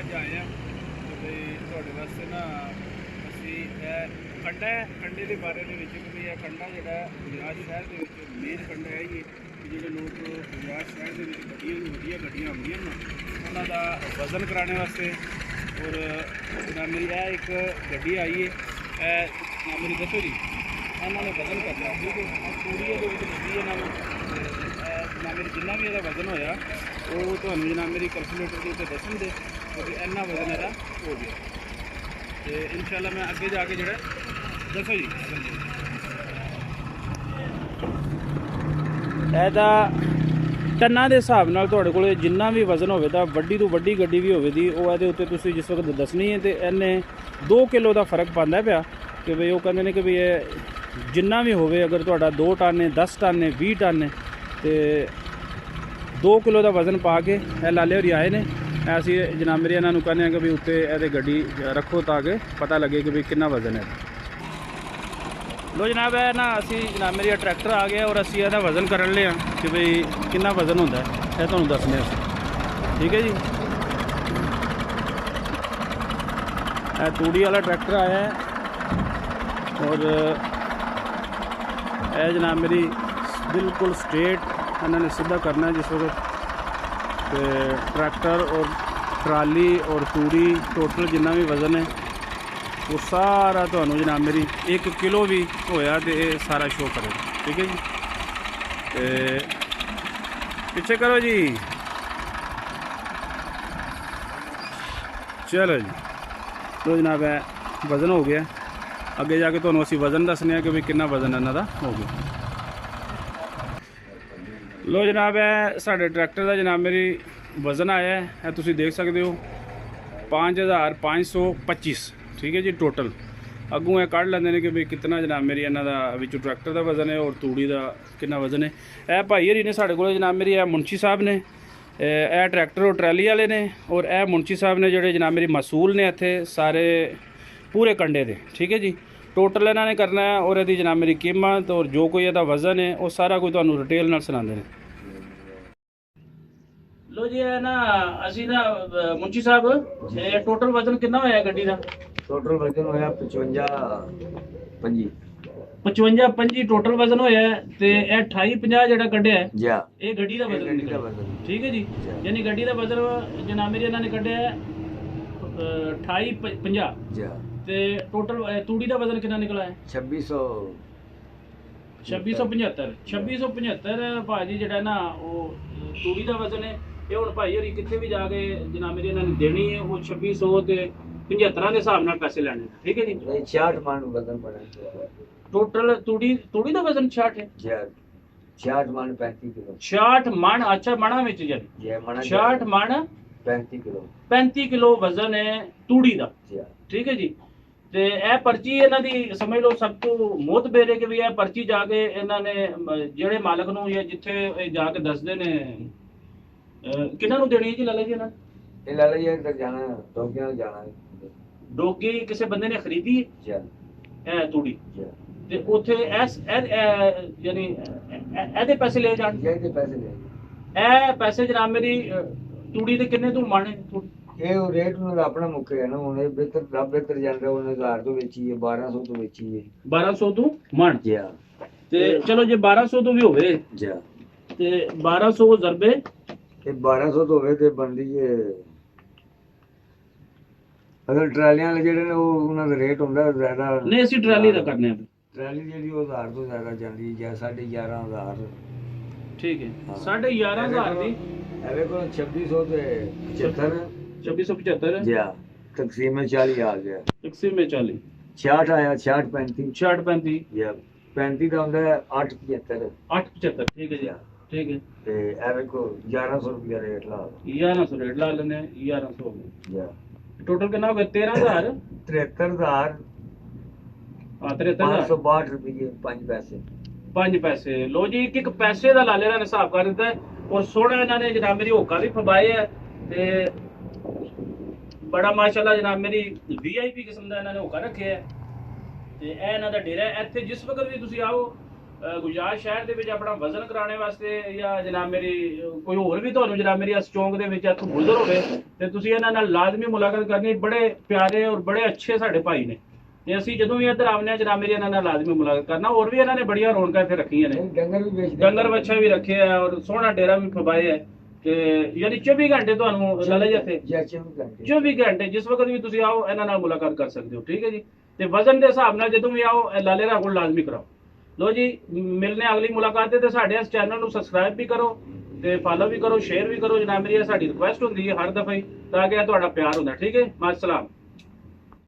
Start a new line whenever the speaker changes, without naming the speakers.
अज आए हैं तो भाई थोड़े वास्ते ना असी खंडा है कंडे के बारे में कि भाई यह कंडा जोड़ा गुजरात शहर के मेन कंडा है ये कि जो लोग गुजरात शहर के वड्डियां गड्डियां आउंदियां ना उन्हों का वजन कराने वास्ते और मेरी यह एक गड्डी आई है मेरी दसो जी इन्होंने वजन करना ठीक है पूरी लगी है ना मेरी जिन्ना भी यदा वजन होया वो तो जनाब मेरी कैलकुलेटर के उत्ते दसन दे क्योंकि इन्ना वजन यदा हो गया तो इंशाल्लाह मैं अगे जाके जो दसो जी ਇਹਦਾ ਟੰਨਾਂ ਦੇ ਹਿਸਾਬ ਨਾਲ ਤੁਹਾਡੇ ਕੋਲ ਜਿੰਨਾ ਵੀ ਵਜ਼ਨ ਹੋਵੇ ਤਾਂ ਵੱਡੀ ਤੋਂ ਵੱਡੀ ਗੱਡੀ ਵੀ ਹੋਵੇ ਦੀ ਉਹ ਇਹਦੇ ਉੱਤੇ ਤੁਸੀਂ ਜਿਸ ਵਕਤ ਦੱਸਣੀ ਹੈ ਤੇ ਇਹਨੇ 2 ਕਿਲੋ ਦਾ ਫਰਕ ਪਾਉਂਦਾ ਪਿਆ ਕਿ ਵੀ ਉਹ ਕਹਿੰਦੇ ਨੇ ਕਿ ਵੀ ਇਹ ਜਿੰਨਾ ਵੀ ਹੋਵੇ ਅਗਰ ਤੁਹਾਡਾ 2 ਟਨ ਹੈ 10 ਟਨ ਹੈ 20 ਟਨ ਹੈ ਤੇ 2 ਕਿਲੋ ਦਾ ਵਜ਼ਨ ਪਾ ਕੇ ਇਹ ਲਾਲੇ ਹੋਰੀ ਆਏ ਨੇ ਅਸੀਂ ਜਨਾਬ ਮੇਰੇ ਇਹਨਾਂ ਨੂੰ ਕਹਿੰਦੇ ਹਾਂ ਕਿ ਵੀ ਉੱਤੇ ਇਹਦੇ ਗੱਡੀ ਰੱਖੋ ਤਾਂ ਕਿ ਪਤਾ ਲੱਗੇ ਕਿ ਵੀ ਕਿੰਨਾ ਵਜ਼ਨ ਹੈ। लो जनाब है ना असी जनाब मेरी ट्रैक्टर आ गया और असी ਇਹਦਾ वजन कर लिया कि भाई कितना वजन होता है ये ਤੁਹਾਨੂੰ ਦੱਸਨੇ ठीक है जी। तूड़ी वाला ट्रैक्टर आया है और यह जनाब मेरी बिल्कुल स्ट्रेट इन्होंने सीधा करना है जिस वक्त ट्रैक्टर और ट्राली और तूड़ी टोटल जितना भी वजन है वो सारा तो जनाब मेरी 1 किलो भी होया तो ये सारा शो करेगा ठीक है जी। पीछे करो जी चलो जी तो जनाब है वज़न हो गया अगे जाके तो असी वज़न दसने कि भी कितना वज़न इन्हों का हो गया। लो जनाब है साढ़े ट्रैक्टर का जनाब मेरी वज़न आया है तुम देख सकते हो 5525 ठीक है जी टोटल अगू ये कढ़ लेंगे ने कि भाई कितना जनाब मेरी इन्हों का विचों ट्रैक्टर का वजन है और तूड़ी का कितना वजन है। यह भाई हरी ने साढ़े को जनाब मेरी मुंशी साहब ने यह ट्रैक्टर और ट्रैली वाले ने और यह मुंशी साहब ने जोड़े जनाब मेरी मसूल ने इतने सारे पूरे कंडे दे ठीक है जी टोटल इन्होंने करना है और यदि जनाब मेरी कीमत और जो कोई यदा वजन है वो सारा कोई तुहानू डिटेल नाल सुनाते हैं। लो जी है ना असी ना मुंशी साहब टोटल वजन कितना होया गड्डी का
टोटल वजन होया
55 टोटल वजन होया ते 2850 जेड़ा कड्ढिया है
जा
ये गड्डी दा वजन निकला ठीक है जी यानी गड्डी दा वजन जनाब मेरी इन्होंने कड्ढिया है 2850
जा
ते टोटल तूड़ी दा वजन कितना निकला है 2675 भाजी जेड़ा ना वो तूड़ी दा वजन है ये हुण भाई होरी कित्थे भी जाके जनाब मेरी इन्होंने देनी है वो 2600 ते 75 के हिसाब नाल पैसे लेने ठीक है जी
66 मन वजन पड़ा
टोटल तूड़ी दा वजन 66 है
66 मन 35 किलो
66 मन अच्छा मणा विच यानी
जे मना
66 मन 35 किलो वजन है तूड़ी दा ठीक है जी। ते ए पर्ची इन्हां दी समझ लो सब तो मोहतबर है कि भी ए पर्ची जाके इन्हां ने जेड़े मालक नूं या जिथे जाके दसदे ने किन्हां नूं देनी है जी लाला जी इन्हां
ये लाला जी तक जाना डोगियां जाना
डोगी किसी बंदे ने खरीदी
जा
है तूड़ी ते उथे यानी एदे पैसे ले जान
जे के पैसे ले
ए पैसे जनाब मेरी तूड़ी दे किन्ने तू माने
ये रेट ਨੂੰ ਆਪਣਾ ਮੁੱਕੇ ਹੈ ਨਾ ਉਹਨੇ ਬਿਹਤਰ ਰੱਬ ਬਿਹਤਰ ਜਾਂਦਾ ਉਹਨੇ 1000 ਤੋਂ ਵੇਚੀ ਹੈ 1200 ਤੋਂ ਵੇਚੀ ਹੈ
1200 ਤੋਂ ਮਣ
ਜਾ
ਤੇ ਚਲੋ ਜੇ 1200 ਤੋਂ ਵੀ ਹੋਵੇ
ਜਾ
ਤੇ 1200 ਜ਼ਰਬੇ
ਤੇ 1200 ਤੋਂ ਹੋਵੇ ਤੇ ਬਣਦੀ ਹੈ अगर ट्रालियां ਜਿਹੜੇ ਨੇ ਉਹ ਉਹਨਾਂ ਦਾ ਰੇਟ ਹੁੰਦਾ ਜ਼ਿਆਦਾ
ਨਹੀਂ ਅਸੀਂ ਟਰਾਲੀ ਦਾ ਕਰਨੇ ਆ
ਟਰਾਲੀ ਜਿਹੜੀ ਉਹ 1000 ਤੋਂ ਜ਼ਿਆਦਾ ਜਾਂਦੀ ਜਾਂ 11500
ਠੀਕ ਹੈ 11500 ਦੀ
ਐਵੇਂ ਕੋਲ 2600 ਤੇ 75
2675
जी तकसीम में 40 आ गया
तकसीम में 40
66 आया 66 35
65
या 35 का ਹੁੰਦਾ 875
875 ठीक है जी ठीक है
ਤੇ ਐਵੇਂ ਕੋ 1100 ਰੁਪਿਆ ਰੇਟ ਲਾ
1100 रेट ला लेने 1100
या
टोटल कितना हो गया 13000
73000
हां 73000
562 रुपये 5 पैसे
5 पैसे लो जी एक पैसे ਦਾ ਲਾਲੇ ਨੇ ਹਿਸਾਬ ਕਰ ਦਿੱਤਾ ਔਰ ਸੋਹਣਾ ਇਹਨਾਂ ਨੇ ਜਨਾਬ ਮੇਰੀ ਹੋਕਾ ਵੀ ਫਬਾਏ ਹੈ ਤੇ ਬੜਾ ਮਾਸ਼ਾਅੱਲਾ ਜਨਾਬ ਮੇਰੀ ਵੀਆਈਪੀ ਕਿਸਮ ਦਾ ਇਹਨਾਂ ਨੇ ਹੋਕਾ ਰੱਖਿਆ ਹੈ ਤੇ ਇਹ ਇਹਨਾਂ ਦਾ ਡੇਰਾ ਹੈ ਇੱਥੇ ਜਿਸ ਵਕਤ ਵੀ ਤੁਸੀਂ ਆਓ ਗੁਜਰਾਤ ਸ਼ਹਿਰ ਦੇ ਵਿੱਚ ਆਪਣਾ ਵਜ਼ਨ ਕਰਾਉਣੇ ਵਾਸਤੇ ਜਾਂ ਜਨਾਬ ਮੇਰੀ ਕੋਈ ਹੋਰ ਵੀ ਤੁਹਾਨੂੰ ਜਨਾਬ ਮੇਰੀ ਇਸ ਚੌਂਕ ਦੇ ਵਿੱਚ ਇੱਥੋਂ ਗੁਜ਼ਰ ਹੋਵੇ ਤੇ ਤੁਸੀਂ ਇਹਨਾਂ ਨਾਲ ਲਾਜ਼ਮੀ ਮੁਲਾਕਾਤ ਕਰਨੀ। ਬੜੇ ਪਿਆਰੇ ਔਰ ਬੜੇ ਅੱਛੇ ਸਾਡੇ ਭਾਈ ਨੇ ਤੇ ਅਸੀਂ ਜਦੋਂ ਵੀ ਇੱਧਰ ਆਉਂਦੇ ਹਾਂ ਜਨਾਬ ਮੇਰੀ ਇਹਨਾਂ ਨਾਲ ਲਾਜ਼ਮੀ ਮੁਲਾਕਾਤ ਕਰਨਾ। ਹੋਰ ਵੀ ਇਹਨਾਂ ਨੇ ਬੜੀਆਂ ਰੌਣਕਾਂ ਇੱਥੇ ਰੱਖੀਆਂ ਨੇ,
ਡੰਗਰ ਵੀ ਵੇਚਦੇ,
ਡੰਗਰ ਬੱਚੇ ਵੀ ਰੱਖੇ ਆ ਔਰ ਸੋਹਣਾ ਡੇਰਾ ਵੀ ਫਬਾਏ ਹੈ ਤੇ ਯਾਨੀ 24 ਘੰਟੇ ਤੁਹਾਨੂੰ ਲਾਲਾ ਜੀ ਇੱਥੇ 24 ਘੰਟੇ ਜਿਸ ਵਕਤ ਵੀ ਤੁਸੀਂ ਆਓ ਇਹਨਾਂ ਨਾਲ ਮੁਲਾਕਾਤ ਕਰ ਸਕਦੇ ਹੋ। ਠੀਕ ਹੈ ਜੀ। ਤੇ ਵਜ਼ਨ ਦੇ ਹਿਸਾਬ ਨਾਲ ਜਦੋਂ ਵੀ ਆਓ ਇਹ ਲਾਲੇ ਦਾ ਕੋਲ ਲਾਜ਼ਮੀ ਕਰਾਓ। ਲੋ ਜੀ ਮਿਲਨੇ ਅਗਲੀ ਮੁਲਾਕਾਤ ਤੇ ਸਾਡੇ ਇਸ ਚੈਨਲ ਨੂੰ ਸਬਸਕ੍ਰਾਈਬ ਵੀ ਕਰੋ ਤੇ ਫਾਲੋ ਵੀ ਕਰੋ, ਸ਼ੇਅਰ ਵੀ ਕਰੋ ਜਨਾਬ ਮੇਰੀ ਇਹ ਸਾਡੀ ਰਿਕੁਐਸਟ ਹੁੰਦੀ ਹੈ ਹਰ ਦਫਾ ਹੀ, ਤਾਂ ਕਿ ਇਹ ਤੁਹਾਡਾ ਪਿਆਰ ਹੁੰਦਾ। ਠੀਕ ਹੈ, ਮਾਸਲਾਮ।